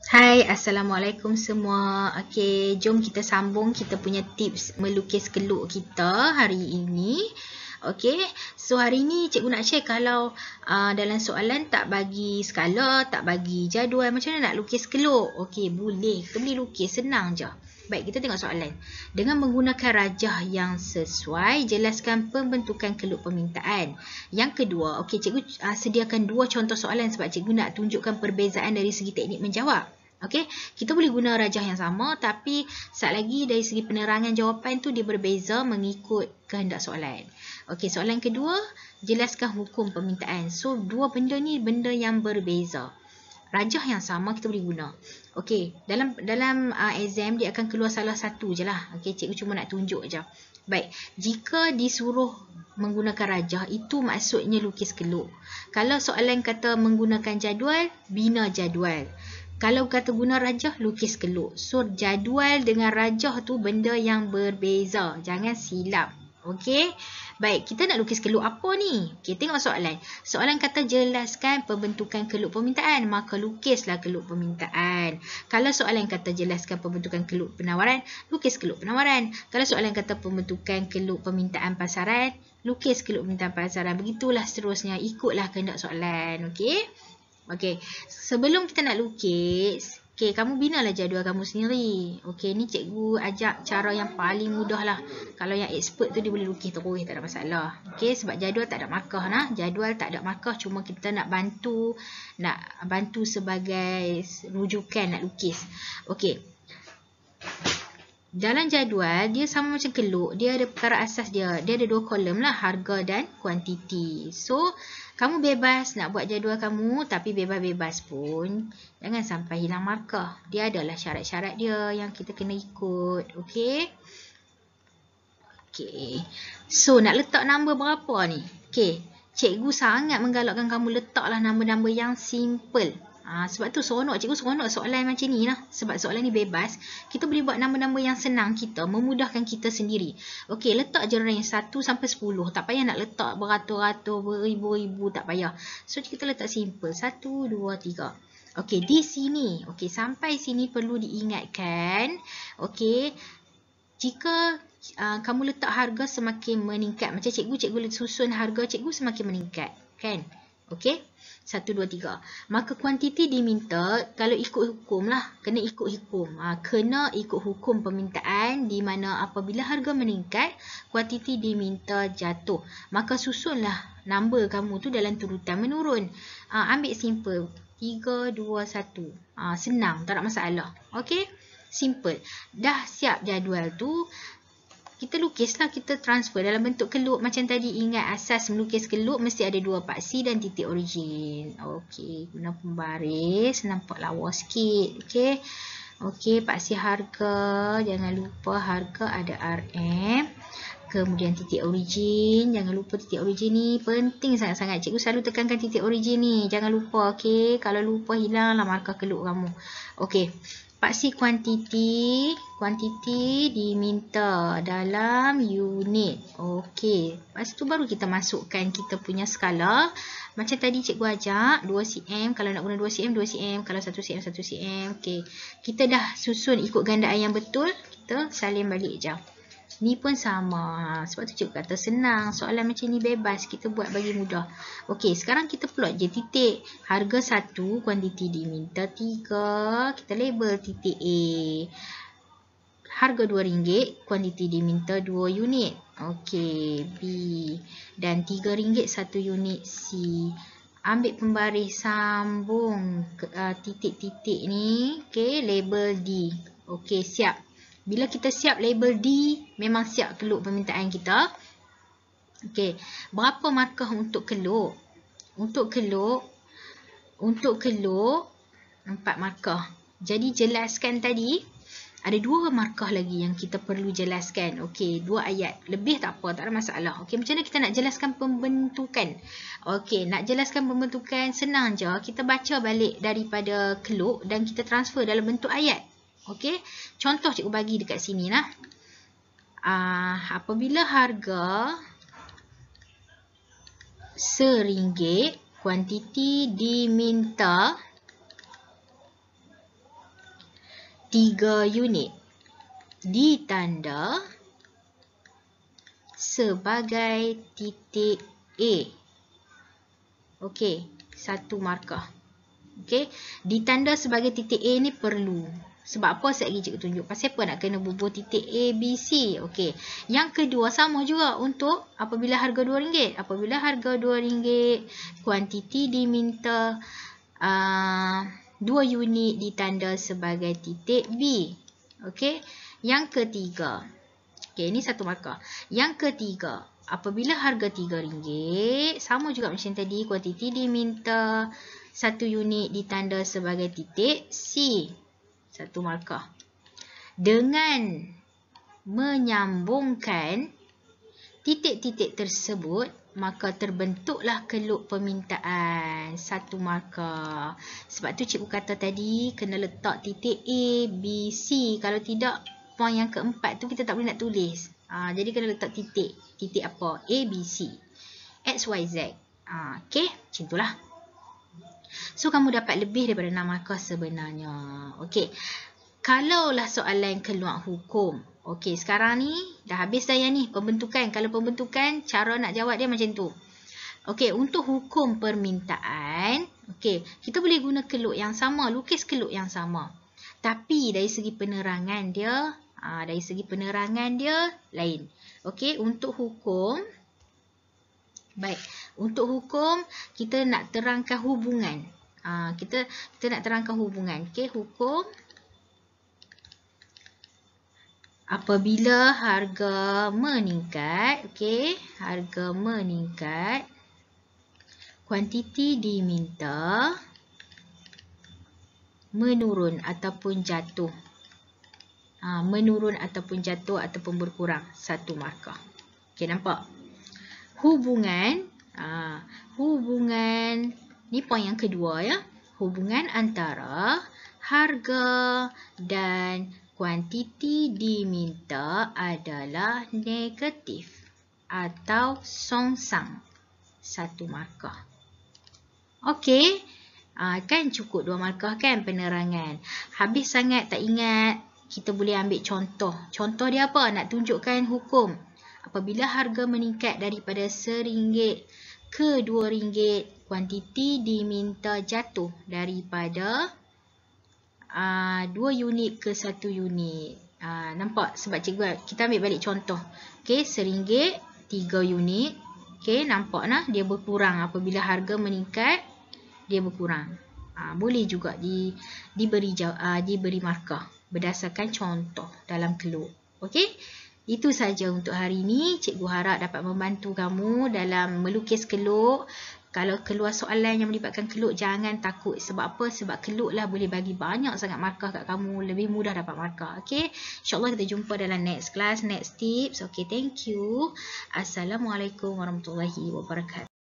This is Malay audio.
Hai, Assalamualaikum semua. Okey, jom kita sambung kita punya tips melukis keluk kita hari ini. Okey, so hari ini cikgu nak share kalau dalam soalan tak bagi skala, tak bagi jadual, macam mana nak lukis keluk. Okey, boleh. Kita boleh lukis, senang je. Baik, kita tengok soalan. Dengan menggunakan rajah yang sesuai, jelaskan pembentukan keluk permintaan. Yang kedua, okey, cikgu sediakan dua contoh soalan sebab cikgu nak tunjukkan perbezaan dari segi teknik menjawab. Okey, kita boleh guna rajah yang sama tapi sat lagi dari segi penerangan jawapan tu dia berbeza mengikut kehendak soalan. Okey, soalan kedua, jelaskan hukum permintaan. So, dua benda ni benda yang berbeza. Rajah yang sama kita boleh guna. Okey, dalam exam dia akan keluar salah satu je lah. Okey, cikgu cuma nak tunjuk je. Baik, jika disuruh menggunakan rajah, itu maksudnya lukis keluk. Kalau soalan kata menggunakan jadual, bina jadual. Kalau kata guna rajah, lukis keluk. So, jadual dengan rajah tu benda yang berbeza. Jangan silap. Okey? Baik, kita nak lukis keluk apa ni? Okey, tengok soalan. Soalan kata jelaskan pembentukan keluk permintaan. Maka lukislah keluk permintaan. Kalau soalan kata jelaskan pembentukan keluk penawaran, lukis keluk penawaran. Kalau soalan kata pembentukan keluk permintaan pasaran, lukis keluk permintaan pasaran. Begitulah seterusnya. Ikutlah kehendak soalan. Okey? Okey, sebelum kita nak lukis, okey, kamu binalah jadual kamu sendiri. Okey, ni cikgu ajak cara yang paling mudah lah. Kalau yang expert tu dia boleh lukis terus, tak ada masalah. Okey, sebab jadual tak ada markah nah. Jadual tak ada markah, cuma kita nak bantu sebagai rujukan nak lukis. Okey. Dalam jadual, dia sama macam keluk. Dia ada perkara asas dia. Dia ada dua kolom lah, harga dan kuantiti. So, kamu bebas nak buat jadual kamu, tapi bebas-bebas pun jangan sampai hilang markah. Dia adalah syarat-syarat dia yang kita kena ikut. Okey? Okey. So, nak letak nombor berapa ni? Okey. Cikgu sangat menggalakkan kamu letaklah nombor-nombor yang simple. Sebab tu cikgu seronok soalan macam ni lah. Sebab soalan ni bebas. Kita boleh buat nombor-nombor yang senang kita, memudahkan kita sendiri. Okey, letak je range 1 sampai 10. Tak payah nak letak beratus-ratus, beribu-ribu, tak payah. So, kita letak simple. 1, 2, 3. Okey, di sini. Okey, sampai sini perlu diingatkan. Okey, jika kamu letak harga semakin meningkat. Macam cikgu susun harga cikgu semakin meningkat. Kan? Okey? 1, 2, 3. Maka kuantiti diminta, kalau ikut hukum lah. Kena ikut hukum. Kena ikut hukum permintaan di mana apabila harga meningkat, kuantiti diminta jatuh. Maka susunlah number kamu tu dalam turutan menurun. Ambil simple. 3, 2, 1. Senang, tak ada masalah. Okey? Simple. Dah siap jadual tu. Kita lukislah, kita transfer dalam bentuk keluk macam tadi. Ingat asas melukis keluk mesti ada dua paksi dan titik origin. Okey, guna pembaris, nampak lawa sikit. Okey. Okey, paksi harga, jangan lupa harga ada RM. Kemudian titik origin, jangan lupa titik origin ni penting sangat-sangat. Cikgu selalu tekankan titik origin ni, jangan lupa. Okey, kalau lupa hilanglah markah keluk kamu. Okey. Paksi kuantiti diminta dalam unit. Okey, lepas tu baru kita masukkan kita punya skala. Macam tadi cikgu ajak 2 cm, kalau nak guna 2 cm 2 cm, kalau 1 cm 1 cm. Okey, kita dah susun ikut gandaan yang betul, kita salin balik je. Ni pun sama. Sebab tu cikgu kata senang. Soalan macam ni bebas. Kita buat bagi mudah. Okey, sekarang kita plot je titik. Harga 1, kuantiti diminta 3. Kita label titik A. Harga RM2, kuantiti diminta 2 unit. Okey, B. Dan RM3 1 unit C. Ambil pembaris, sambung titik-titik ni. Okey, label D. Okey, siap. Bila kita siap label D, memang siap keluk permintaan kita. Okey, berapa markah untuk keluk? Untuk keluk 4 markah. Jadi jelaskan tadi, ada 2 markah lagi yang kita perlu jelaskan. Okey, 2 ayat. Lebih tak apa, tak ada masalah. Okey, macam mana kita nak jelaskan pembentukan? Okey, nak jelaskan pembentukan senang je. Kita baca balik daripada keluk dan kita transfer dalam bentuk ayat. Okey, contoh cikgu bagi dekat sini lah. Apabila harga RM1, kuantiti diminta 3 unit ditanda sebagai titik A. Okey, 1 markah. Okey, ditanda sebagai titik A ni perlu. Sebab apa sekejap lagi cikgu tunjuk. Pasal apa nak kena bubuh titik A, B, C. Okey. Yang kedua sama juga untuk apabila harga RM2. Apabila harga RM2, kuantiti diminta 2 unit ditanda sebagai titik B. Okey. Yang ketiga. Okey, ini 1 markah. Yang ketiga, apabila harga RM3, sama juga macam tadi, kuantiti diminta 1 unit ditanda sebagai titik C. 1 markah. Dengan menyambungkan titik-titik tersebut, maka terbentuklah keluk permintaan. 1 markah. Sebab tu cikgu kata tadi, kena letak titik A, B, C. Kalau tidak, poin yang keempat tu kita tak boleh nak tulis. Jadi kena letak titik. Titik apa? A, B, C. X, Y, Z. Okey, macam itulah. So, kamu dapat lebih daripada 6 markah sebenarnya. Okey. Kalaulah soalan keluar hukum. Okey, sekarang ni dah habis dah yang ni. Pembentukan. Kalau pembentukan, cara nak jawab dia macam tu. Okey, untuk hukum permintaan, okey, kita boleh guna keluk yang sama, lukis keluk yang sama. Tapi dari segi penerangan dia, lain. Okey, untuk hukum, baik, untuk hukum kita nak terangkan hubungan. Kita nak terangkan hubungan. Okey, hukum apabila harga meningkat, okey, harga meningkat, kuantiti diminta menurun ataupun jatuh. Menurun ataupun jatuh ataupun berkurang. 1 markah. Okey, nampak? Hubungan, hubungan, ni poin yang kedua ya. Hubungan antara harga dan kuantiti diminta adalah negatif atau songsang. 1 markah. Okey, kan cukup 2 markah kan penerangan. Habis sangat tak ingat, kita boleh ambil contoh. Contoh dia apa? Nak tunjukkan hukum. Apabila harga meningkat daripada RM1 ke RM2, kuantiti diminta jatuh daripada 2 unit ke 1 unit. Nampak? Sebab cikgu kita ambil balik contoh. Okey, RM1, 3 unit. Okey, nampak nah? Dia berkurang apabila harga meningkat, dia berkurang. Boleh juga diberi markah berdasarkan contoh dalam keluk. Okey? Itu saja untuk hari ini. Cikgu harap dapat membantu kamu dalam melukis keluk. Kalau keluar soalan yang melibatkan keluk, jangan takut. Sebab apa? Sebab keluk lah boleh bagi banyak sangat markah kat kamu. Lebih mudah dapat markah. Okey? InsyaAllah kita jumpa dalam next class, next tips. Okey, thank you. Assalamualaikum warahmatullahi wabarakatuh.